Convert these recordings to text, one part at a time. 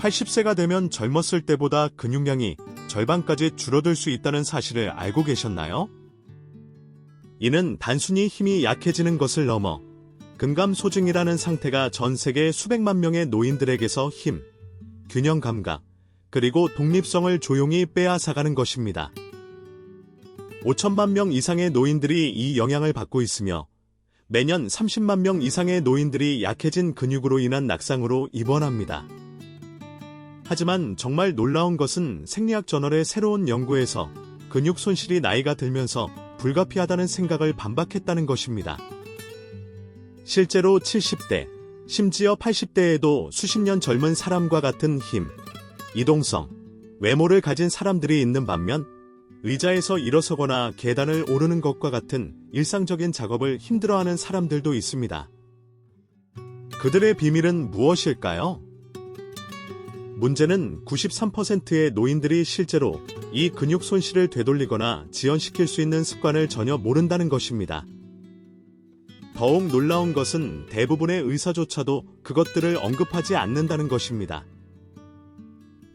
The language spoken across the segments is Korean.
80세가 되면 젊었을 때보다 근육량이 절반까지 줄어들 수 있다는 사실을 알고 계셨나요? 이는 단순히 힘이 약해지는 것을 넘어 근감소증이라는 상태가 전 세계 수백만 명의 노인들에게서 힘, 균형 감각, 그리고 독립성을 조용히 빼앗아가는 것입니다. 5천만 명 이상의 노인들이 이 영향을 받고 있으며 매년 30만 명 이상의 노인들이 약해진 근육으로 인한 낙상으로 입원합니다. 하지만 정말 놀라운 것은 생리학 저널의 새로운 연구에서 근육 손실이 나이가 들면서 불가피하다는 생각을 반박했다는 것입니다. 실제로 70대, 심지어 80대에도 수십 년 젊은 사람과 같은 힘, 이동성, 외모를 가진 사람들이 있는 반면 의자에서 일어서거나 계단을 오르는 것과 같은 일상적인 작업을 힘들어하는 사람들도 있습니다. 그들의 비밀은 무엇일까요? 문제는 93%의 노인들이 실제로 이 근육 손실을 되돌리거나 지연시킬 수 있는 습관을 전혀 모른다는 것입니다. 더욱 놀라운 것은 대부분의 의사조차도 그것들을 언급하지 않는다는 것입니다.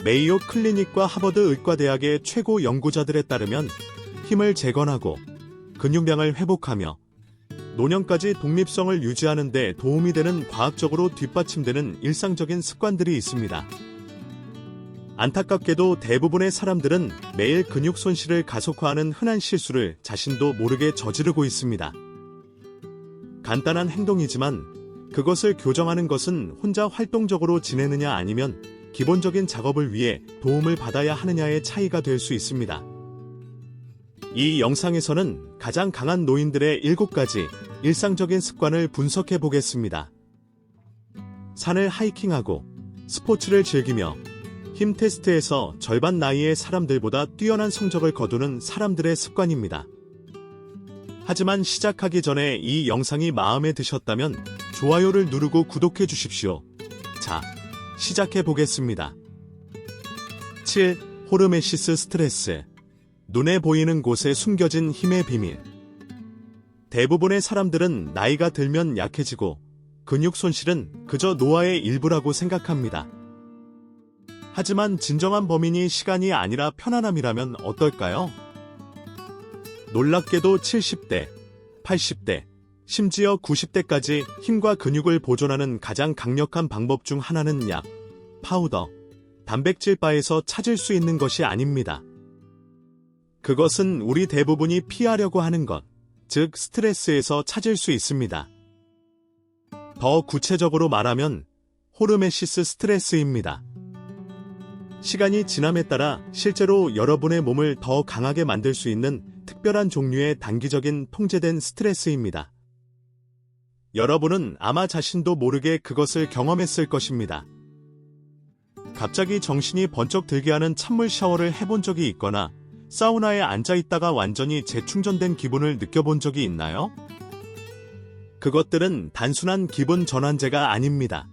메이오 클리닉과 하버드 의과대학의 최고 연구자들에 따르면 힘을 재건하고 근육량을 회복하며 노년까지 독립성을 유지하는 데 도움이 되는 과학적으로 뒷받침되는 일상적인 습관들이 있습니다. 안타깝게도 대부분의 사람들은 매일 근육 손실을 가속화하는 흔한 실수를 자신도 모르게 저지르고 있습니다. 간단한 행동이지만 그것을 교정하는 것은 혼자 활동적으로 지내느냐 아니면 기본적인 작업을 위해 도움을 받아야 하느냐의 차이가 될 수 있습니다. 이 영상에서는 가장 강한 노인들의 7가지 일상적인 습관을 분석해 보겠습니다. 산을 하이킹하고 스포츠를 즐기며 힘 테스트에서 절반 나이의 사람들보다 뛰어난 성적을 거두는 사람들의 습관입니다. 하지만 시작하기 전에 이 영상이 마음에 드셨다면 좋아요를 누르고 구독해 주십시오. 자, 시작해 보겠습니다. 7. 호르메시스 스트레스. 눈에 보이는 곳에 숨겨진 힘의 비밀. 대부분의 사람들은 나이가 들면 약해지고 근육 손실은 그저 노화의 일부라고 생각합니다. 하지만 진정한 범인이 시간이 아니라 편안함이라면 어떨까요? 놀랍게도 70대, 80대, 심지어 90대까지 힘과 근육을 보존하는 가장 강력한 방법 중 하나는 약, 파우더, 단백질 바에서 찾을 수 있는 것이 아닙니다. 그것은 우리 대부분이 피하려고 하는 것, 즉 스트레스에서 찾을 수 있습니다. 더 구체적으로 말하면 호르메시스 스트레스입니다. 시간이 지남에 따라 실제로 여러분의 몸을 더 강하게 만들 수 있는 특별한 종류의 단기적인 통제된 스트레스입니다. 여러분은 아마 자신도 모르게 그것을 경험했을 것입니다. 갑자기 정신이 번쩍 들게 하는 찬물 샤워를 해본 적이 있거나 사우나에 앉아있다가 완전히 재충전된 기분을 느껴본 적이 있나요? 그것들은 단순한 기분 전환제가 아닙니다.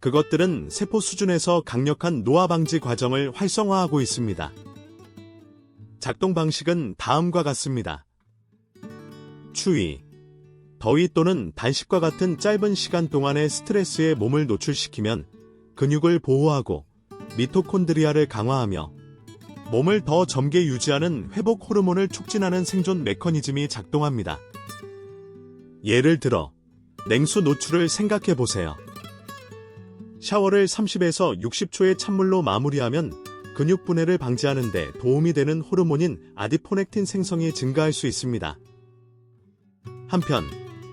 그것들은 세포 수준에서 강력한 노화 방지 과정을 활성화하고 있습니다. 작동 방식은 다음과 같습니다. 추위, 더위 또는 단식과 같은 짧은 시간 동안의 스트레스에 몸을 노출시키면 근육을 보호하고 미토콘드리아를 강화하며 몸을 더 젊게 유지하는 회복 호르몬을 촉진하는 생존 메커니즘이 작동합니다. 예를 들어 냉수 노출을 생각해 보세요. 샤워를 30에서 60초의 찬물로 마무리하면 근육 분해를 방지하는 데 도움이 되는 호르몬인 아디포넥틴 생성이 증가할 수 있습니다. 한편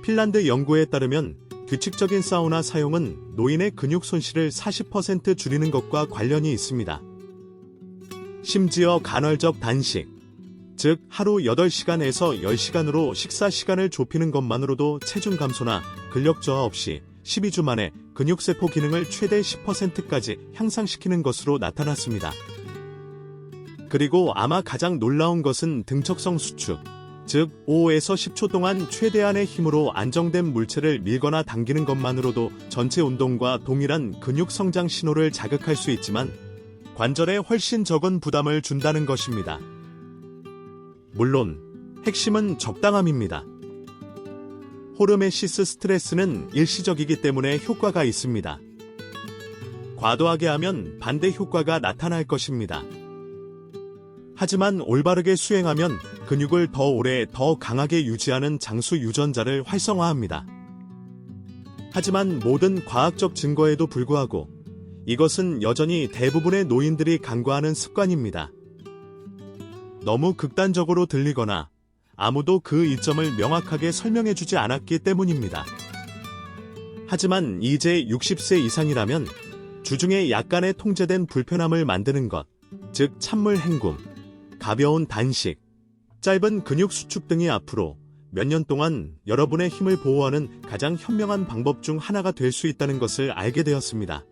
핀란드 연구에 따르면 규칙적인 사우나 사용은 노인의 근육 손실을 40% 줄이는 것과 관련이 있습니다. 심지어 간헐적 단식, 즉 하루 8시간에서 10시간으로 식사 시간을 좁히는 것만으로도 체중 감소나 근력 저하 없이 12주 만에 근육세포 기능을 최대 10%까지 향상시키는 것으로 나타났습니다. 그리고 아마 가장 놀라운 것은 등척성 수축, 즉 5에서 10초 동안 최대한의 힘으로 안정된 물체를 밀거나 당기는 것만으로도 전체 운동과 동일한 근육 성장 신호를 자극할 수 있지만 관절에 훨씬 적은 부담을 준다는 것입니다. 물론 핵심은 적당함입니다. 호르메시스 스트레스는 일시적이기 때문에 효과가 있습니다. 과도하게 하면 반대 효과가 나타날 것입니다. 하지만 올바르게 수행하면 근육을 더 오래 더 강하게 유지하는 장수 유전자를 활성화합니다. 하지만 모든 과학적 증거에도 불구하고 이것은 여전히 대부분의 노인들이 간과하는 습관입니다. 너무 극단적으로 들리거나 아무도 그 이점을 명확하게 설명해주지 않았기 때문입니다. 하지만 이제 60세 이상이라면 주중에 약간의 통제된 불편함을 만드는 것, 즉 찬물 헹굼, 가벼운 단식, 짧은 근육 수축 등이 앞으로 몇 년 동안 여러분의 힘을 보호하는 가장 현명한 방법 중 하나가 될 수 있다는 것을 알게 되었습니다.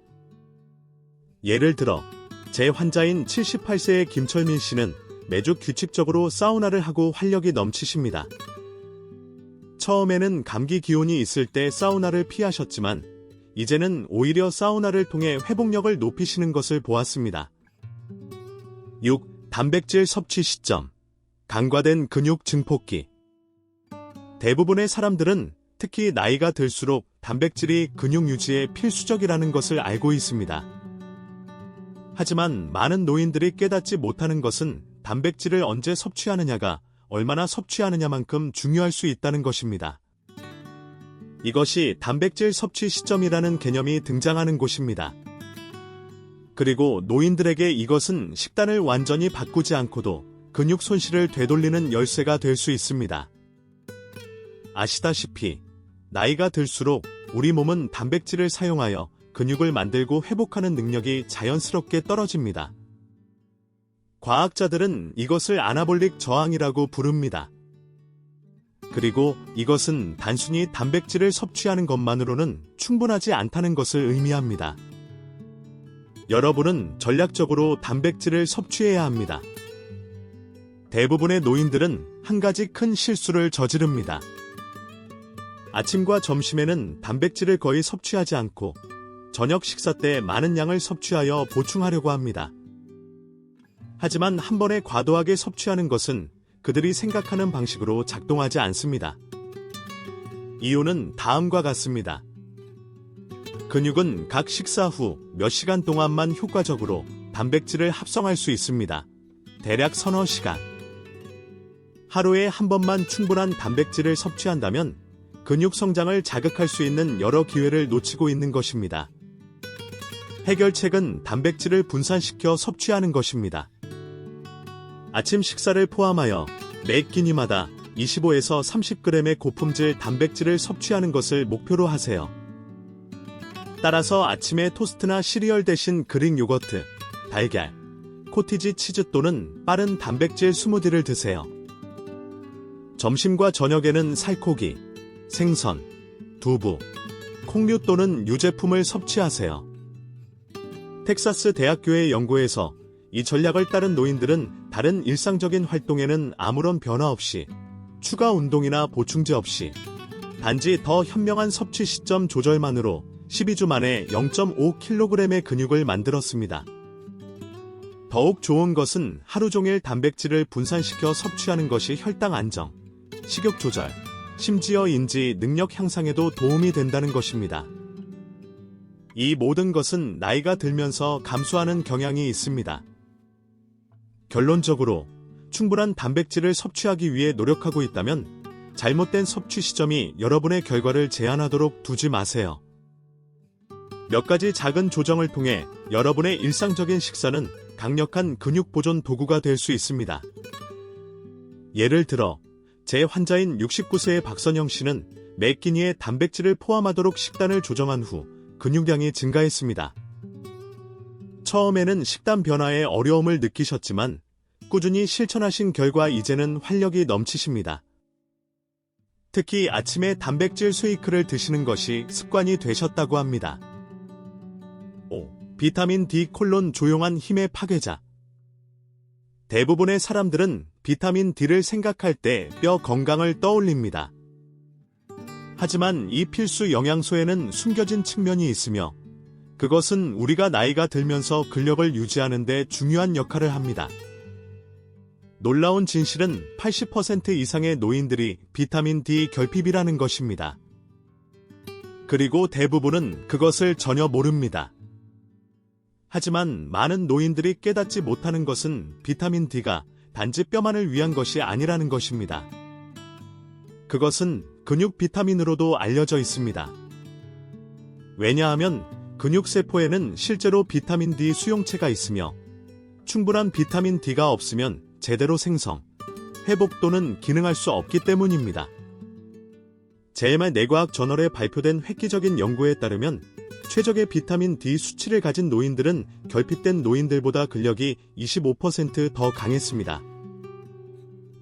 예를 들어 제 환자인 78세의 김철민 씨는 매주 규칙적으로 사우나를 하고 활력이 넘치십니다. 처음에는 감기 기운이 있을 때 사우나를 피하셨지만 이제는 오히려 사우나를 통해 회복력을 높이시는 것을 보았습니다. 6. 단백질 섭취 시점. 간과된 근육 증폭기. 대부분의 사람들은 특히 나이가 들수록 단백질이 근육 유지에 필수적이라는 것을 알고 있습니다. 하지만 많은 노인들이 깨닫지 못하는 것은 단백질을 언제 섭취하느냐가 얼마나 섭취하느냐만큼 중요할 수 있다는 것입니다. 이것이 단백질 섭취 시점이라는 개념이 등장하는 곳입니다. 그리고 노인들에게 이것은 식단을 완전히 바꾸지 않고도 근육 손실을 되돌리는 열쇠가 될 수 있습니다. 아시다시피 나이가 들수록 우리 몸은 단백질을 사용하여 근육을 만들고 회복하는 능력이 자연스럽게 떨어집니다. 과학자들은 이것을 아나볼릭 저항이라고 부릅니다. 그리고 이것은 단순히 단백질을 섭취하는 것만으로는 충분하지 않다는 것을 의미합니다. 여러분은 전략적으로 단백질을 섭취해야 합니다. 대부분의 노인들은 한 가지 큰 실수를 저지릅니다. 아침과 점심에는 단백질을 거의 섭취하지 않고 저녁 식사 때 많은 양을 섭취하여 보충하려고 합니다. 하지만 한 번에 과도하게 섭취하는 것은 그들이 생각하는 방식으로 작동하지 않습니다. 이유는 다음과 같습니다. 근육은 각 식사 후 몇 시간 동안만 효과적으로 단백질을 합성할 수 있습니다. 대략 서너 시간. 하루에 한 번만 충분한 단백질을 섭취한다면 근육 성장을 자극할 수 있는 여러 기회를 놓치고 있는 것입니다. 해결책은 단백질을 분산시켜 섭취하는 것입니다. 아침 식사를 포함하여 매 끼니마다 25에서 30g의 고품질 단백질을 섭취하는 것을 목표로 하세요. 따라서 아침에 토스트나 시리얼 대신 그릭 요거트, 달걀, 코티지 치즈 또는 빠른 단백질 스무디를 드세요. 점심과 저녁에는 살코기, 생선, 두부, 콩류 또는 유제품을 섭취하세요. 텍사스 대학교의 연구에서 이 전략을 따른 노인들은 다른 일상적인 활동에는 아무런 변화 없이, 추가 운동이나 보충제 없이, 단지 더 현명한 섭취 시점 조절만으로 12주 만에 0.5kg의 근육을 만들었습니다. 더욱 좋은 것은 하루 종일 단백질을 분산시켜 섭취하는 것이 혈당 안정, 식욕 조절, 심지어 인지 능력 향상에도 도움이 된다는 것입니다. 이 모든 것은 나이가 들면서 감소하는 경향이 있습니다. 결론적으로 충분한 단백질을 섭취하기 위해 노력하고 있다면 잘못된 섭취 시점이 여러분의 결과를 제한하도록 두지 마세요. 몇 가지 작은 조정을 통해 여러분의 일상적인 식사는 강력한 근육 보존 도구가 될 수 있습니다. 예를 들어 제 환자인 69세의 박선영 씨는 매 끼니에 단백질을 포함하도록 식단을 조정한 후 근육량이 증가했습니다. 처음에는 식단 변화에 어려움을 느끼셨지만 꾸준히 실천하신 결과 이제는 활력이 넘치십니다. 특히 아침에 단백질 쉐이크를 드시는 것이 습관이 되셨다고 합니다. 5. 비타민 D 조용한 힘의 파괴자. 대부분의 사람들은 비타민 D를 생각할 때 뼈 건강을 떠올립니다. 하지만 이 필수 영양소에는 숨겨진 측면이 있으며 그것은 우리가 나이가 들면서 근력을 유지하는 데 중요한 역할을 합니다. 놀라운 진실은 80% 이상의 노인들이 비타민 D 결핍이라는 것입니다. 그리고 대부분은 그것을 전혀 모릅니다. 하지만 많은 노인들이 깨닫지 못하는 것은 비타민 D가 단지 뼈만을 위한 것이 아니라는 것입니다. 그것은 근육 비타민으로도 알려져 있습니다. 왜냐하면 근육세포에는 실제로 비타민 D 수용체가 있으며 충분한 비타민 D가 없으면 제대로 생성, 회복 또는 기능할 수 없기 때문입니다. JMR 뇌과학 저널에 발표된 획기적인 연구에 따르면 최적의 비타민 D 수치를 가진 노인들은 결핍된 노인들보다 근력이 25% 더 강했습니다.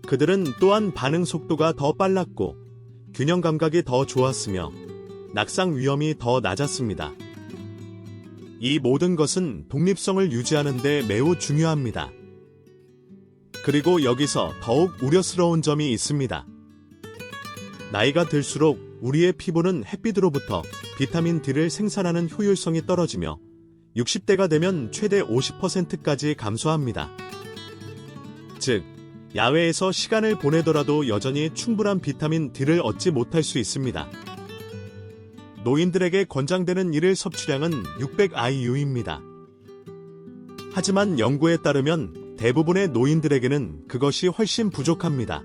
그들은 또한 반응 속도가 더 빨랐고 균형 감각이 더 좋았으며 낙상 위험이 더 낮았습니다. 이 모든 것은 독립성을 유지하는 데 매우 중요합니다. 그리고 여기서 더욱 우려스러운 점이 있습니다. 나이가 들수록 우리의 피부는 햇빛으로부터 비타민 D를 생산하는 효율성이 떨어지며 60대가 되면 최대 50%까지 감소합니다. 즉, 야외에서 시간을 보내더라도 여전히 충분한 비타민 D를 얻지 못할 수 있습니다. 노인들에게 권장되는 일일 섭취량은 600IU입니다. 하지만 연구에 따르면 대부분의 노인들에게는 그것이 훨씬 부족합니다.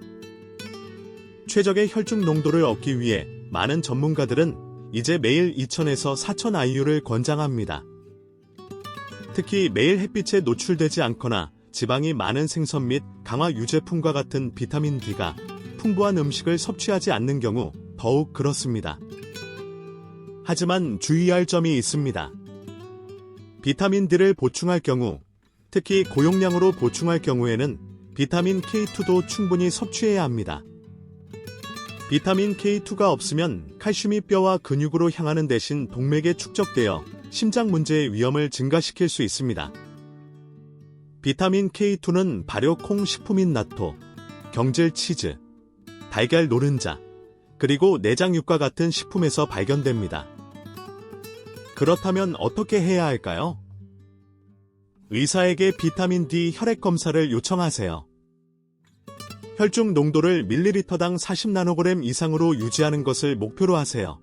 최적의 혈중 농도를 얻기 위해 많은 전문가들은 이제 매일 2000에서 4000IU를 권장합니다. 특히 매일 햇빛에 노출되지 않거나 지방이 많은 생선 및 강화 유제품과 같은 비타민 D가 풍부한 음식을 섭취하지 않는 경우 더욱 그렇습니다. 하지만 주의할 점이 있습니다. 비타민 D를 보충할 경우, 특히 고용량으로 보충할 경우에는 비타민 K2도 충분히 섭취해야 합니다. 비타민 K2가 없으면 칼슘이 뼈와 근육으로 향하는 대신 동맥에 축적되어 심장 문제의 위험을 증가시킬 수 있습니다. 비타민 K2는 발효 콩 식품인 나토, 경질 치즈, 달걀 노른자, 그리고 내장육과 같은 식품에서 발견됩니다. 그렇다면 어떻게 해야 할까요? 의사에게 비타민 D 혈액 검사를 요청하세요. 혈중 농도를 밀리리터당 40나노그램 이상으로 유지하는 것을 목표로 하세요.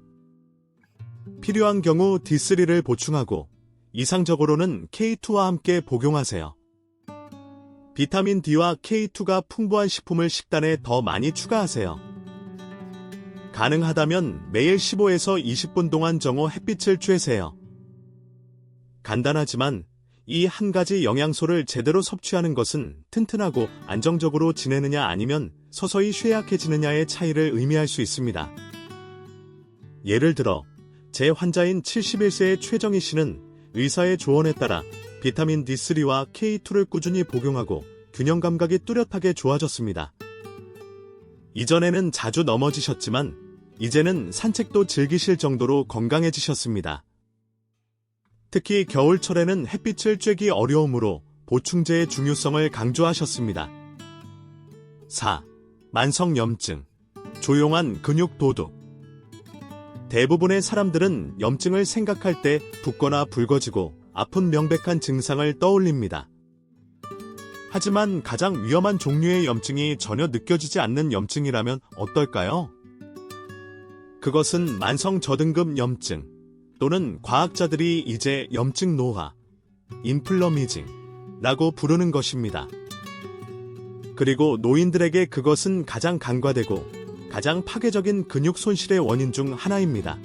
필요한 경우 D3를 보충하고 이상적으로는 K2와 함께 복용하세요. 비타민 D와 K2가 풍부한 식품을 식단에 더 많이 추가하세요. 가능하다면 매일 15에서 20분 동안 정오 햇빛을 쬐세요. 간단하지만 이 한 가지 영양소를 제대로 섭취하는 것은 튼튼하고 안정적으로 지내느냐 아니면 서서히 쇠약해지느냐의 차이를 의미할 수 있습니다. 예를 들어 제 환자인 71세의 최정희 씨는 의사의 조언에 따라 비타민 D3와 K2를 꾸준히 복용하고 균형 감각이 뚜렷하게 좋아졌습니다. 이전에는 자주 넘어지셨지만 이제는 산책도 즐기실 정도로 건강해지셨습니다. 특히 겨울철에는 햇빛을 쬐기 어려우므로 보충제의 중요성을 강조하셨습니다. 4. 만성염증. 조용한 근육 도둑. 대부분의 사람들은 염증을 생각할 때 붓거나 붉어지고 아픈 명백한 증상을 떠올립니다. 하지만 가장 위험한 종류의 염증이 전혀 느껴지지 않는 염증이라면 어떨까요? 그것은 만성 저등급 염증 또는 과학자들이 이제 염증 노화, 인플러미징라고 부르는 것입니다. 그리고 노인들에게 그것은 가장 간과되고 가장 파괴적인 근육 손실의 원인 중 하나입니다.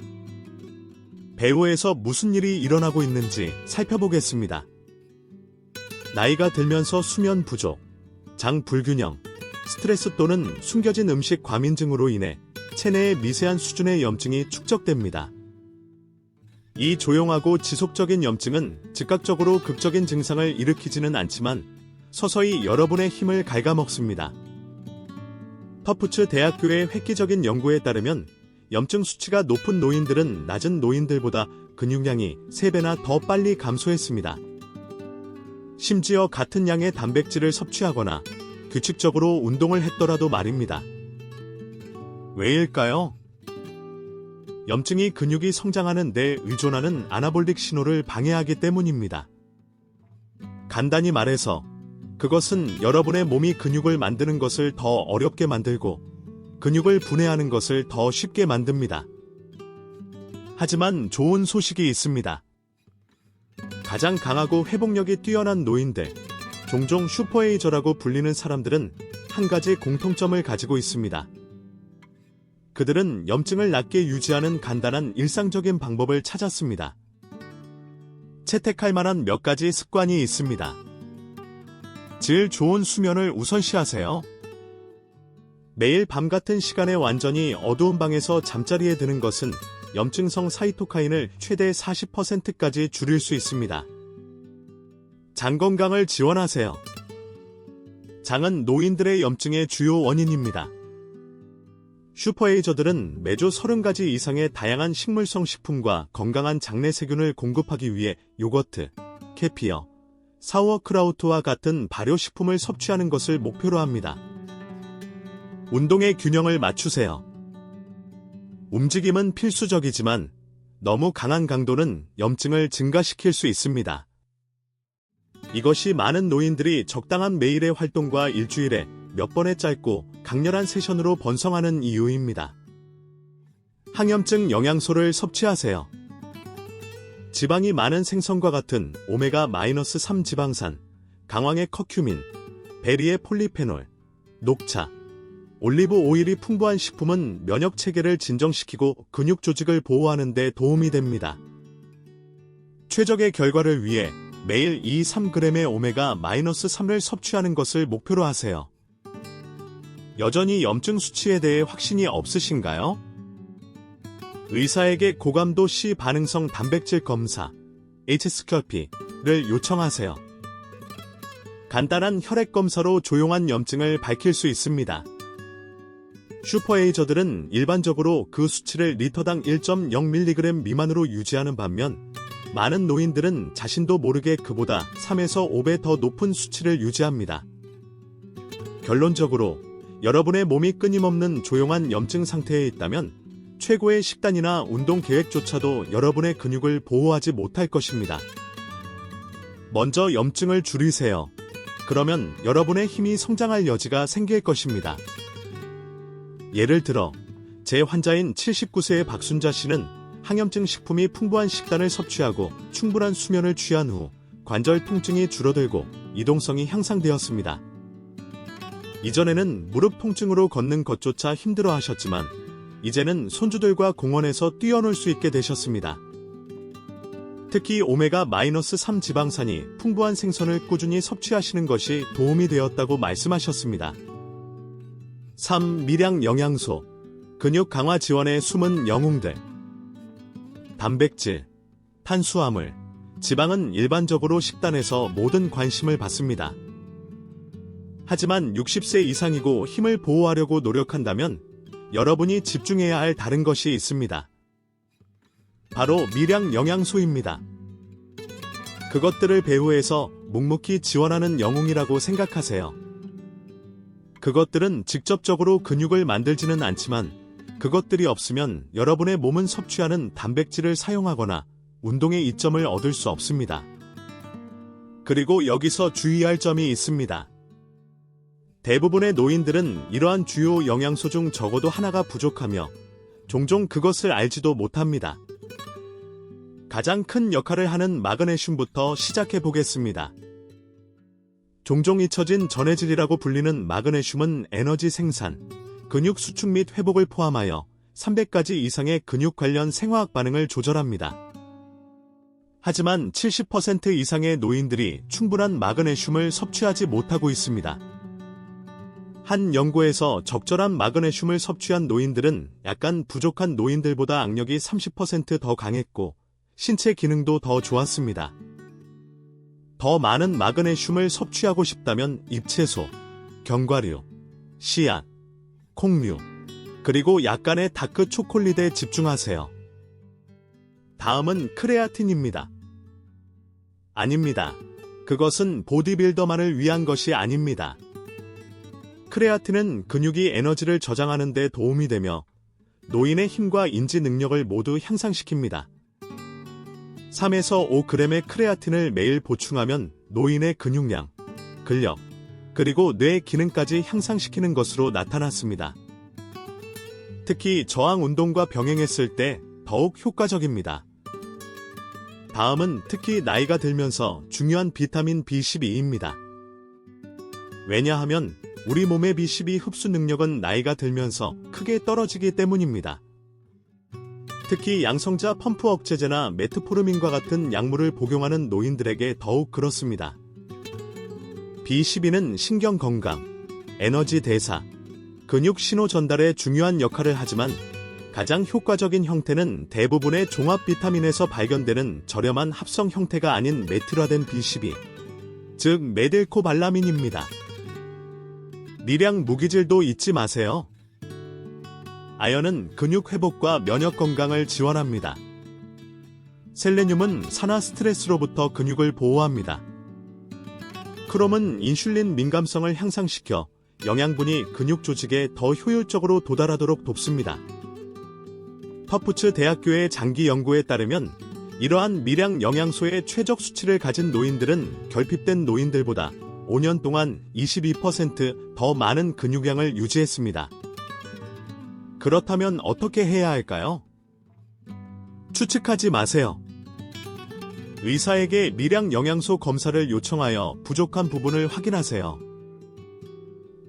배후에서 무슨 일이 일어나고 있는지 살펴보겠습니다. 나이가 들면서 수면 부족, 장 불균형, 스트레스 또는 숨겨진 음식 과민증으로 인해 체내의 미세한 수준의 염증이 축적됩니다. 이 조용하고 지속적인 염증은 즉각적으로 극적인 증상을 일으키지는 않지만 서서히 여러분의 힘을 갉아먹습니다. 터프츠 대학교의 획기적인 연구에 따르면 염증 수치가 높은 노인들은 낮은 노인들보다 근육량이 3배나 더 빨리 감소했습니다. 심지어 같은 양의 단백질을 섭취하거나 규칙적으로 운동을 했더라도 말입니다. 왜일까요? 염증이 근육이 성장하는 데 의존하는 아나볼릭 신호를 방해하기 때문입니다. 간단히 말해서 그것은 여러분의 몸이 근육을 만드는 것을 더 어렵게 만들고 근육을 분해하는 것을 더 쉽게 만듭니다. 하지만 좋은 소식이 있습니다. 가장 강하고 회복력이 뛰어난 노인들, 종종 슈퍼에이저라고 불리는 사람들은 한 가지 공통점을 가지고 있습니다. 그들은 염증을 낮게 유지하는 간단한 일상적인 방법을 찾았습니다. 채택할 만한 몇 가지 습관이 있습니다. 질 좋은 수면을 우선시하세요. 매일 밤 같은 시간에 완전히 어두운 방에서 잠자리에 드는 것은 염증성 사이토카인을 최대 40%까지 줄일 수 있습니다. 장 건강을 지원하세요. 장은 노인들의 염증의 주요 원인입니다. 슈퍼에이저들은 매주 30가지 이상의 다양한 식물성 식품과 건강한 장내 세균을 공급하기 위해 요거트, 케피어, 사우어크라우트와 같은 발효식품을 섭취하는 것을 목표로 합니다. 운동의 균형을 맞추세요. 움직임은 필수적이지만 너무 강한 강도는 염증을 증가시킬 수 있습니다. 이것이 많은 노인들이 적당한 매일의 활동과 일주일에 몇 번의 짧고 강렬한 세션으로 번성하는 이유입니다. 항염증 영양소를 섭취하세요. 지방이 많은 생선과 같은 오메가-3 지방산, 강황의 커큐민, 베리의 폴리페놀, 녹차, 올리브 오일이 풍부한 식품은 면역 체계를 진정시키고 근육 조직을 보호하는 데 도움이 됩니다. 최적의 결과를 위해 매일 2-3g의 오메가-3를 섭취하는 것을 목표로 하세요. 여전히 염증 수치에 대해 확신이 없으신가요? 의사에게 고감도 C 반응성 단백질 검사, HSCRP를 요청하세요. 간단한 혈액 검사로 조용한 염증을 밝힐 수 있습니다. 슈퍼에이저들은 일반적으로 그 수치를 리터당 1.0mg 미만으로 유지하는 반면 많은 노인들은 자신도 모르게 그보다 3에서 5배 더 높은 수치를 유지합니다. 결론적으로 여러분의 몸이 끊임없는 조용한 염증 상태에 있다면 최고의 식단이나 운동 계획조차도 여러분의 근육을 보호하지 못할 것입니다. 먼저 염증을 줄이세요. 그러면 여러분의 힘이 성장할 여지가 생길 것입니다. 예를 들어 제 환자인 79세의 박순자 씨는 항염증 식품이 풍부한 식단을 섭취하고 충분한 수면을 취한 후 관절 통증이 줄어들고 이동성이 향상되었습니다. 이전에는 무릎 통증으로 걷는 것조차 힘들어 하셨지만 이제는 손주들과 공원에서 뛰어놀 수 있게 되셨습니다. 특히 오메가-3 지방산이 풍부한 생선을 꾸준히 섭취하시는 것이 도움이 되었다고 말씀하셨습니다. 3. 미량 영양소, 근육 강화 지원의 숨은 영웅들. 단백질, 탄수화물, 지방은 일반적으로 식단에서 모든 관심을 받습니다. 하지만 60세 이상이고 힘을 보호하려고 노력한다면 여러분이 집중해야 할 다른 것이 있습니다. 바로 미량 영양소입니다. 그것들을 배후에서 묵묵히 지원하는 영웅이라고 생각하세요. 그것들은 직접적으로 근육을 만들지는 않지만 그것들이 없으면 여러분의 몸은 섭취하는 단백질을 사용하거나 운동의 이점을 얻을 수 없습니다. 그리고 여기서 주의할 점이 있습니다. 대부분의 노인들은 이러한 주요 영양소 중 적어도 하나가 부족하며 종종 그것을 알지도 못합니다. 가장 큰 역할을 하는 마그네슘부터 시작해 보겠습니다. 종종 잊혀진 전해질이라고 불리는 마그네슘은 에너지 생산, 근육 수축 및 회복을 포함하여 300가지 이상의 근육 관련 생화학 반응을 조절합니다. 하지만 70% 이상의 노인들이 충분한 마그네슘을 섭취하지 못하고 있습니다. 한 연구에서 적절한 마그네슘을 섭취한 노인들은 약간 부족한 노인들보다 악력이 30% 더 강했고 신체 기능도 더 좋았습니다. 더 많은 마그네슘을 섭취하고 싶다면 잎채소, 견과류, 씨앗, 콩류, 그리고 약간의 다크 초콜릿에 집중하세요. 다음은 크레아틴입니다. 아닙니다. 그것은 보디빌더만을 위한 것이 아닙니다. 크레아틴은 근육이 에너지를 저장하는 데 도움이 되며 노인의 힘과 인지 능력을 모두 향상시킵니다. 3에서 5g의 크레아틴을 매일 보충하면 노인의 근육량, 근력, 그리고 뇌 기능까지 향상시키는 것으로 나타났습니다. 특히 저항 운동과 병행했을 때 더욱 효과적입니다. 다음은 특히 나이가 들면서 중요한 비타민 B12입니다. 왜냐하면 우리 몸의 B12 흡수 능력은 나이가 들면서 크게 떨어지기 때문입니다. 특히 양성자 펌프 억제제나 메트포르민과 같은 약물을 복용하는 노인들에게 더욱 그렇습니다. B12는 신경 건강, 에너지 대사, 근육 신호 전달에 중요한 역할을 하지만 가장 효과적인 형태는 대부분의 종합 비타민에서 발견되는 저렴한 합성 형태가 아닌 메틸화된 B12, 즉 메딜코발라민입니다. 미량 무기질도 잊지 마세요. 아연은 근육 회복과 면역 건강을 지원합니다. 셀레늄은 산화 스트레스로부터 근육을 보호합니다. 크롬은 인슐린 민감성을 향상시켜 영양분이 근육 조직에 더 효율적으로 도달하도록 돕습니다. 터프츠 대학교의 장기 연구에 따르면 이러한 미량 영양소의 최적 수치를 가진 노인들은 결핍된 노인들보다 5년 동안 22% 더 많은 근육량을 유지했습니다. 그렇다면 어떻게 해야 할까요? 추측하지 마세요. 의사에게 미량 영양소 검사를 요청하여 부족한 부분을 확인하세요.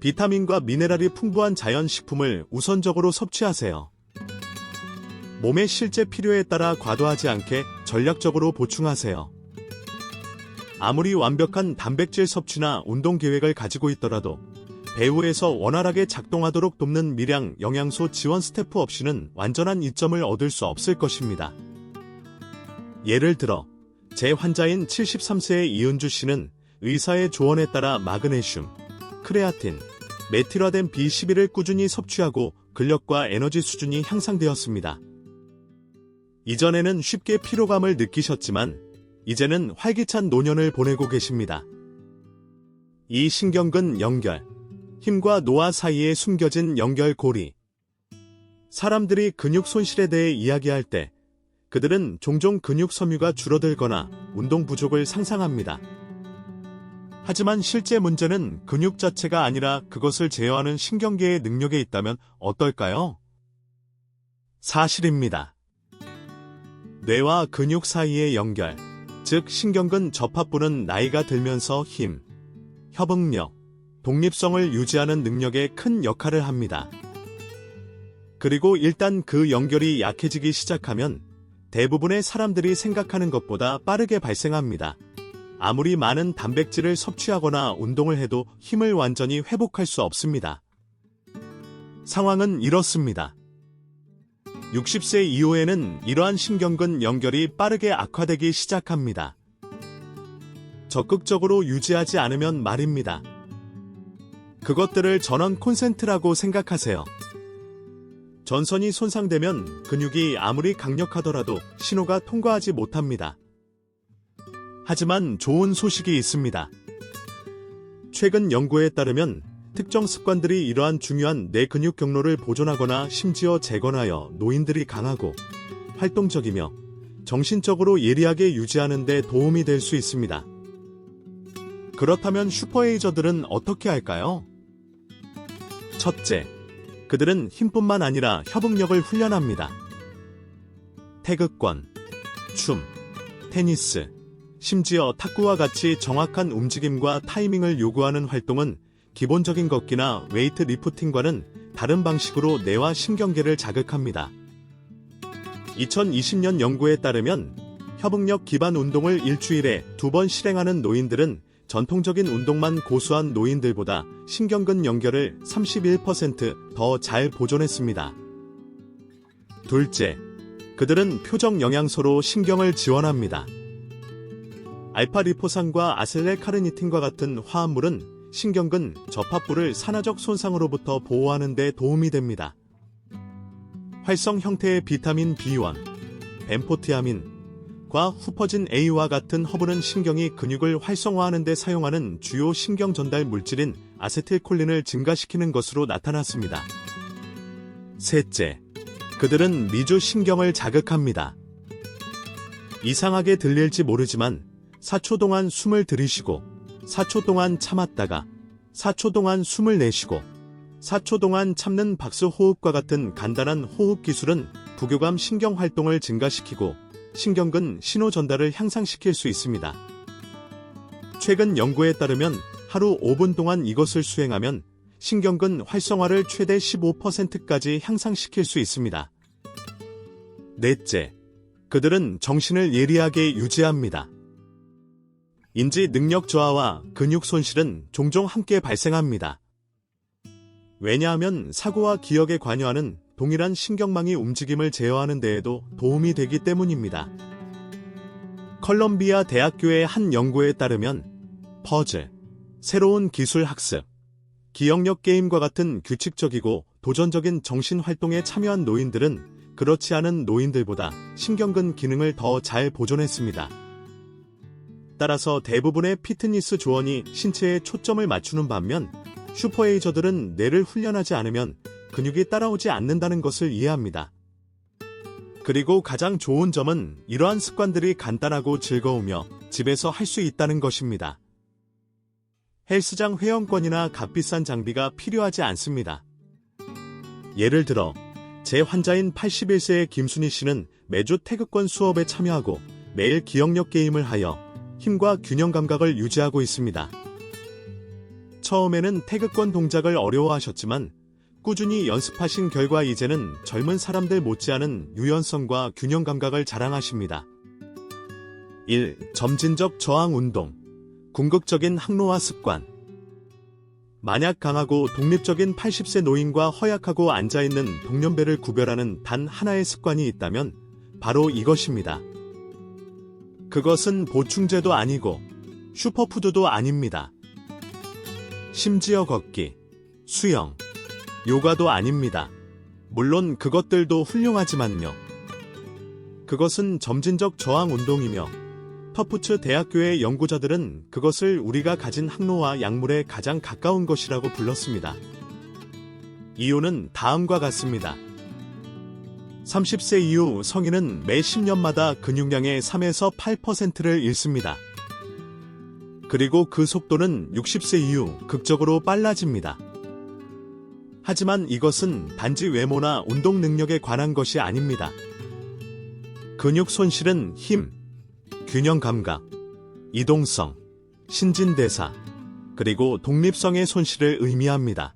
비타민과 미네랄이 풍부한 자연식품을 우선적으로 섭취하세요. 몸의 실제 필요에 따라 과도하지 않게 전략적으로 보충하세요. 아무리 완벽한 단백질 섭취나 운동 계획을 가지고 있더라도 배후에서 원활하게 작동하도록 돕는 미량 영양소 지원 스태프 없이는 완전한 이점을 얻을 수 없을 것입니다. 예를 들어 제 환자인 73세의 이은주 씨는 의사의 조언에 따라 마그네슘, 크레아틴, 메틸화된 B12를 꾸준히 섭취하고 근력과 에너지 수준이 향상되었습니다. 이전에는 쉽게 피로감을 느끼셨지만 이제는 활기찬 노년을 보내고 계십니다. 이 신경근 연결, 힘과 노화 사이에 숨겨진 연결고리. 사람들이 근육 손실에 대해 이야기할 때 그들은 종종 근육 섬유가 줄어들거나 운동 부족을 상상합니다. 하지만 실제 문제는 근육 자체가 아니라 그것을 제어하는 신경계의 능력에 있다면 어떨까요? 사실입니다. 뇌와 근육 사이의 연결, 즉 신경근 접합부는 나이가 들면서 힘, 협응력, 독립성을 유지하는 능력에 큰 역할을 합니다. 그리고 일단 그 연결이 약해지기 시작하면 대부분의 사람들이 생각하는 것보다 빠르게 발생합니다. 아무리 많은 단백질을 섭취하거나 운동을 해도 힘을 완전히 회복할 수 없습니다. 상황은 이렇습니다. 60세 이후에는 이러한 신경근 연결이 빠르게 악화되기 시작합니다. 적극적으로 유지하지 않으면 말입니다. 그것들을 전원 콘센트라고 생각하세요. 전선이 손상되면 근육이 아무리 강력하더라도 신호가 통과하지 못합니다. 하지만 좋은 소식이 있습니다. 최근 연구에 따르면 특정 습관들이 이러한 중요한 뇌 근육 경로를 보존하거나 심지어 재건하여 노인들이 강하고 활동적이며 정신적으로 예리하게 유지하는 데 도움이 될 수 있습니다. 그렇다면 슈퍼에이저들은 어떻게 할까요? 첫째, 그들은 힘뿐만 아니라 협응력을 훈련합니다. 태극권, 춤, 테니스, 심지어 탁구와 같이 정확한 움직임과 타이밍을 요구하는 활동은 기본적인 걷기나 웨이트 리프팅과는 다른 방식으로 뇌와 신경계를 자극합니다. 2020년 연구에 따르면 협응력 기반 운동을 일주일에 2번 실행하는 노인들은 전통적인 운동만 고수한 노인들보다 신경근 연결을 31% 더 잘 보존했습니다. 둘째, 그들은 표적 영양소로 신경을 지원합니다. 알파리포산과 아셀레카르니틴과 같은 화합물은 신경근 접합부를 산화적 손상으로부터 보호하는 데 도움이 됩니다. 활성 형태의 비타민 B1, 벤포티아민과 후퍼진 A와 같은 허브는 신경이 근육을 활성화하는 데 사용하는 주요 신경 전달 물질인 아세틸콜린을 증가시키는 것으로 나타났습니다. 셋째, 그들은 미주 신경을 자극합니다. 이상하게 들릴지 모르지만 4초 동안 숨을 들이쉬고 4초 동안 참았다가 4초 동안 숨을 내쉬고 4초 동안 참는 박수 호흡과 같은 간단한 호흡 기술은 부교감 신경 활동을 증가시키고 신경근 신호 전달을 향상시킬 수 있습니다. 최근 연구에 따르면 하루 5분 동안 이것을 수행하면 신경근 활성화를 최대 15%까지 향상시킬 수 있습니다. 넷째, 그들은 정신을 예리하게 유지합니다. 인지 능력 저하와 근육 손실은 종종 함께 발생합니다. 왜냐하면 사고와 기억에 관여하는 동일한 신경망이 움직임을 제어하는 데에도 도움이 되기 때문입니다. 컬럼비아 대학교의 한 연구에 따르면 퍼즐, 새로운 기술 학습, 기억력 게임과 같은 규칙적이고 도전적인 정신활동에 참여한 노인들은 그렇지 않은 노인들보다 신경근 기능을 더 잘 보존했습니다. 따라서 대부분의 피트니스 조언이 신체에 초점을 맞추는 반면 슈퍼에이저들은 뇌를 훈련하지 않으면 근육이 따라오지 않는다는 것을 이해합니다. 그리고 가장 좋은 점은 이러한 습관들이 간단하고 즐거우며 집에서 할 수 있다는 것입니다. 헬스장 회원권이나 값비싼 장비가 필요하지 않습니다. 예를 들어 제 환자인 81세의 김순희 씨는 매주 태극권 수업에 참여하고 매일 기억력 게임을 하여 힘과 균형 감각을 유지하고 있습니다. 처음에는 태극권 동작을 어려워하셨지만 꾸준히 연습하신 결과 이제는 젊은 사람들 못지않은 유연성과 균형 감각을 자랑하십니다. 1. 점진적 저항 운동. 궁극적인 항노화 습관. 만약 강하고 독립적인 80세 노인과 허약하고 앉아있는 동년배를 구별하는 단 하나의 습관이 있다면 바로 이것입니다. 그것은 보충제도 아니고 슈퍼푸드도 아닙니다. 심지어 걷기, 수영, 요가도 아닙니다. 물론 그것들도 훌륭하지만요. 그것은 점진적 저항 운동이며 터프츠 대학교의 연구자들은 그것을 우리가 가진 항노화 약물에 가장 가까운 것이라고 불렀습니다. 이유는 다음과 같습니다. 30세 이후 성인은 매 10년마다 근육량의 3에서 8%를 잃습니다. 그리고 그 속도는 60세 이후 극적으로 빨라집니다. 하지만 이것은 단지 외모나 운동 능력에 관한 것이 아닙니다. 근육 손실은 힘, 균형 감각, 이동성, 신진대사, 그리고 독립성의 손실을 의미합니다.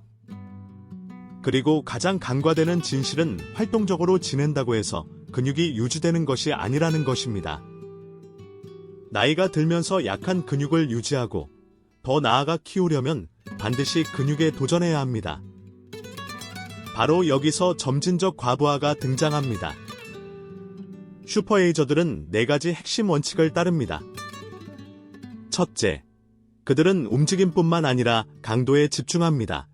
그리고 가장 간과되는 진실은 활동적으로 지낸다고 해서 근육이 유지되는 것이 아니라는 것입니다. 나이가 들면서 약한 근육을 유지하고 더 나아가 키우려면 반드시 근육에 도전해야 합니다. 바로 여기서 점진적 과부하가 등장합니다. 슈퍼에이저들은 4가지 핵심 원칙을 따릅니다. 첫째, 그들은 움직임뿐만 아니라 강도에 집중합니다.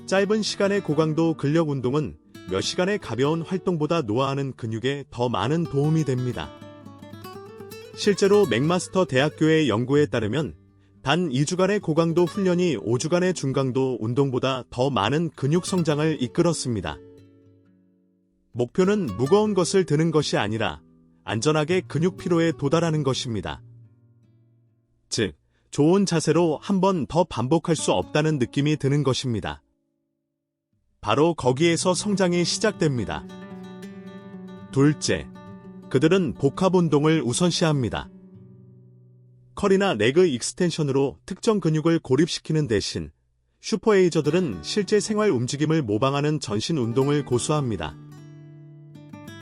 짧은 시간의 고강도 근력 운동은 몇 시간의 가벼운 활동보다 노화하는 근육에 더 많은 도움이 됩니다. 실제로 맥마스터 대학교의 연구에 따르면 단 2주간의 고강도 훈련이 5주간의 중강도 운동보다 더 많은 근육 성장을 이끌었습니다. 목표는 무거운 것을 드는 것이 아니라 안전하게 근육 피로에 도달하는 것입니다. 즉, 좋은 자세로 한 번 더 반복할 수 없다는 느낌이 드는 것입니다. 바로 거기에서 성장이 시작됩니다. 둘째, 그들은 복합 운동을 우선시합니다. 컬이나 레그 익스텐션으로 특정 근육을 고립시키는 대신 슈퍼에이저들은 실제 생활 움직임을 모방하는 전신 운동을 고수합니다.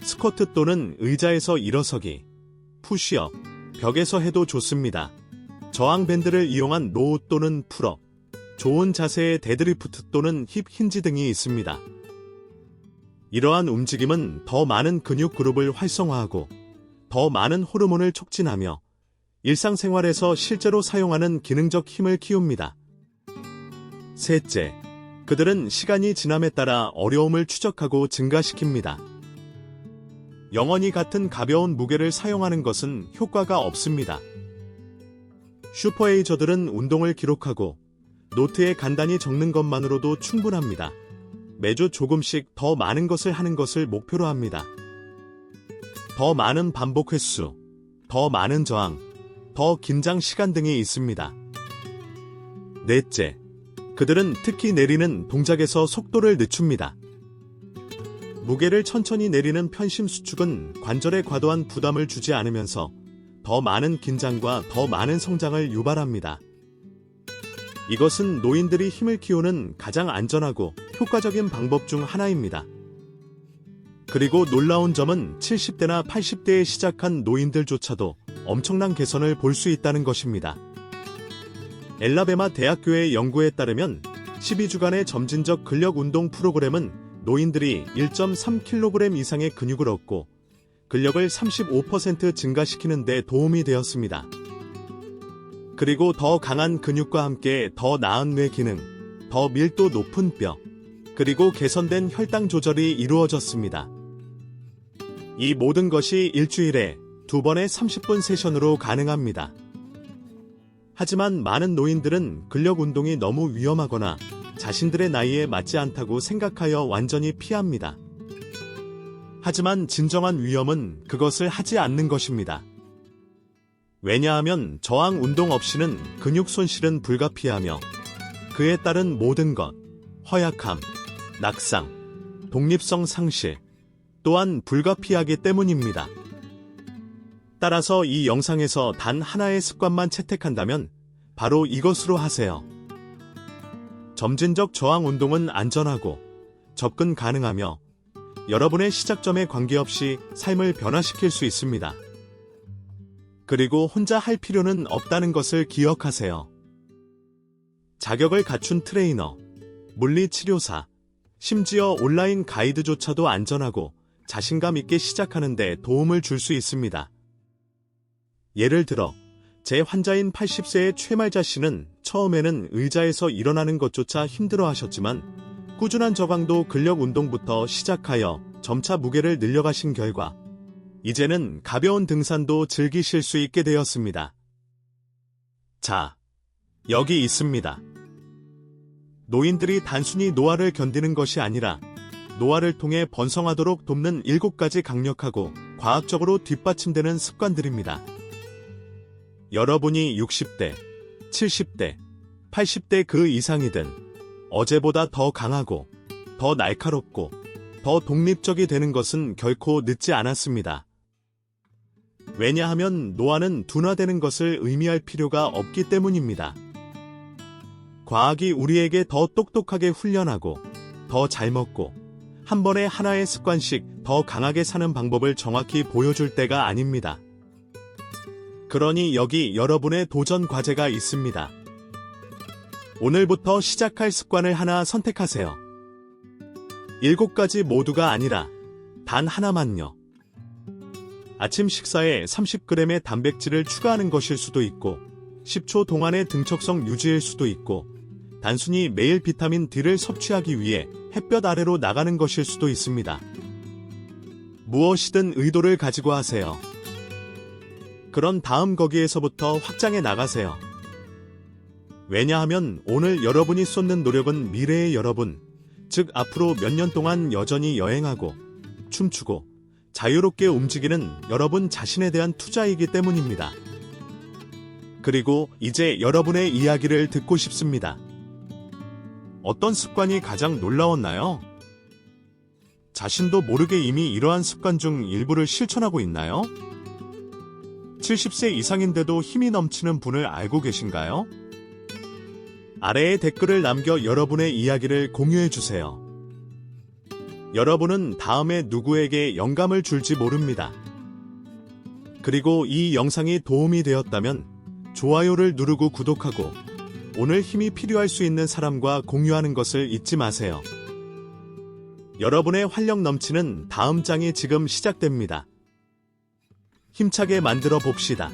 스쿼트 또는 의자에서 일어서기, 푸시업, 벽에서 해도 좋습니다. 저항 밴드를 이용한 로우 또는 풀업, 좋은 자세의 데드리프트 또는 힙 힌지 등이 있습니다. 이러한 움직임은 더 많은 근육 그룹을 활성화하고 더 많은 호르몬을 촉진하며 일상생활에서 실제로 사용하는 기능적 힘을 키웁니다. 셋째, 그들은 시간이 지남에 따라 어려움을 추적하고 증가시킵니다. 영원히 같은 가벼운 무게를 사용하는 것은 효과가 없습니다. 슈퍼에이저들은 운동을 기록하고 노트에 간단히 적는 것만으로도 충분합니다. 매주 조금씩 더 많은 것을 하는 것을 목표로 합니다. 더 많은 반복 횟수, 더 많은 저항, 더 긴장 시간 등이 있습니다. 넷째, 그들은 특히 내리는 동작에서 속도를 늦춥니다. 무게를 천천히 내리는 편심 수축은 관절에 과도한 부담을 주지 않으면서 더 많은 긴장과 더 많은 성장을 유발합니다. 이것은 노인들이 힘을 키우는 가장 안전하고 효과적인 방법 중 하나입니다. 그리고 놀라운 점은 70대나 80대에 시작한 노인들조차도 엄청난 개선을 볼 수 있다는 것입니다. 엘라베마 대학교의 연구에 따르면 12주간의 점진적 근력 운동 프로그램은 노인들이 1.3kg 이상의 근육을 얻고 근력을 35% 증가시키는 데 도움이 되었습니다. 그리고 더 강한 근육과 함께 더 나은 뇌 기능, 더 밀도 높은 뼈, 그리고 개선된 혈당 조절이 이루어졌습니다. 이 모든 것이 일주일에 2번의 30분 세션으로 가능합니다. 하지만 많은 노인들은 근력 운동이 너무 위험하거나 자신들의 나이에 맞지 않다고 생각하여 완전히 피합니다. 하지만 진정한 위험은 그것을 하지 않는 것입니다. 왜냐하면 저항 운동 없이는 근육 손실은 불가피하며 그에 따른 모든 것, 허약함, 낙상, 독립성 상실, 또한 불가피하기 때문입니다. 따라서 이 영상에서 단 하나의 습관만 채택한다면 바로 이것으로 하세요. 점진적 저항 운동은 안전하고 접근 가능하며 여러분의 시작점에 관계없이 삶을 변화시킬 수 있습니다. 그리고 혼자 할 필요는 없다는 것을 기억하세요. 자격을 갖춘 트레이너, 물리치료사, 심지어 온라인 가이드조차도 안전하고 자신감 있게 시작하는 데 도움을 줄 수 있습니다. 예를 들어 제 환자인 80세의 최말자 씨는 처음에는 의자에서 일어나는 것조차 힘들어 하셨지만 꾸준한 저강도 근력 운동부터 시작하여 점차 무게를 늘려가신 결과 이제는 가벼운 등산도 즐기실 수 있게 되었습니다. 자, 여기 있습니다. 노인들이 단순히 노화를 견디는 것이 아니라 노화를 통해 번성하도록 돕는 7가지 강력하고 과학적으로 뒷받침되는 습관들입니다. 여러분이 60대, 70대, 80대 그 이상이든 어제보다 더 강하고 더 날카롭고 더 독립적이 되는 것은 결코 늦지 않았습니다. 왜냐하면 노화는 둔화되는 것을 의미할 필요가 없기 때문입니다. 과학이 우리에게 더 똑똑하게 훈련하고 더 잘 먹고 한 번에 하나의 습관씩 더 강하게 사는 방법을 정확히 보여줄 때가 아닙니다. 그러니 여기 여러분의 도전 과제가 있습니다. 오늘부터 시작할 습관을 하나 선택하세요. 7가지 모두가 아니라 단 하나만요. 아침 식사에 30g의 단백질을 추가하는 것일 수도 있고 10초 동안의 등척성 유지일 수도 있고 단순히 매일 비타민 D를 섭취하기 위해 햇볕 아래로 나가는 것일 수도 있습니다. 무엇이든 의도를 가지고 하세요. 그런 다음 거기에서부터 확장해 나가세요. 왜냐하면 오늘 여러분이 쏟는 노력은 미래의 여러분, 즉 앞으로 몇 년 동안 여전히 여행하고 춤추고 자유롭게 움직이는 여러분 자신에 대한 투자이기 때문입니다. 그리고 이제 여러분의 이야기를 듣고 싶습니다. 어떤 습관이 가장 놀라웠나요? 자신도 모르게 이미 이러한 습관 중 일부를 실천하고 있나요? 70세 이상인데도 힘이 넘치는 분을 알고 계신가요? 아래에 댓글을 남겨 여러분의 이야기를 공유해주세요. 여러분은 다음에 누구에게 영감을 줄지 모릅니다. 그리고 이 영상이 도움이 되었다면 좋아요를 누르고 구독하고 오늘 힘이 필요할 수 있는 사람과 공유하는 것을 잊지 마세요. 여러분의 활력 넘치는 다음 장이 지금 시작됩니다. 힘차게 만들어 봅시다.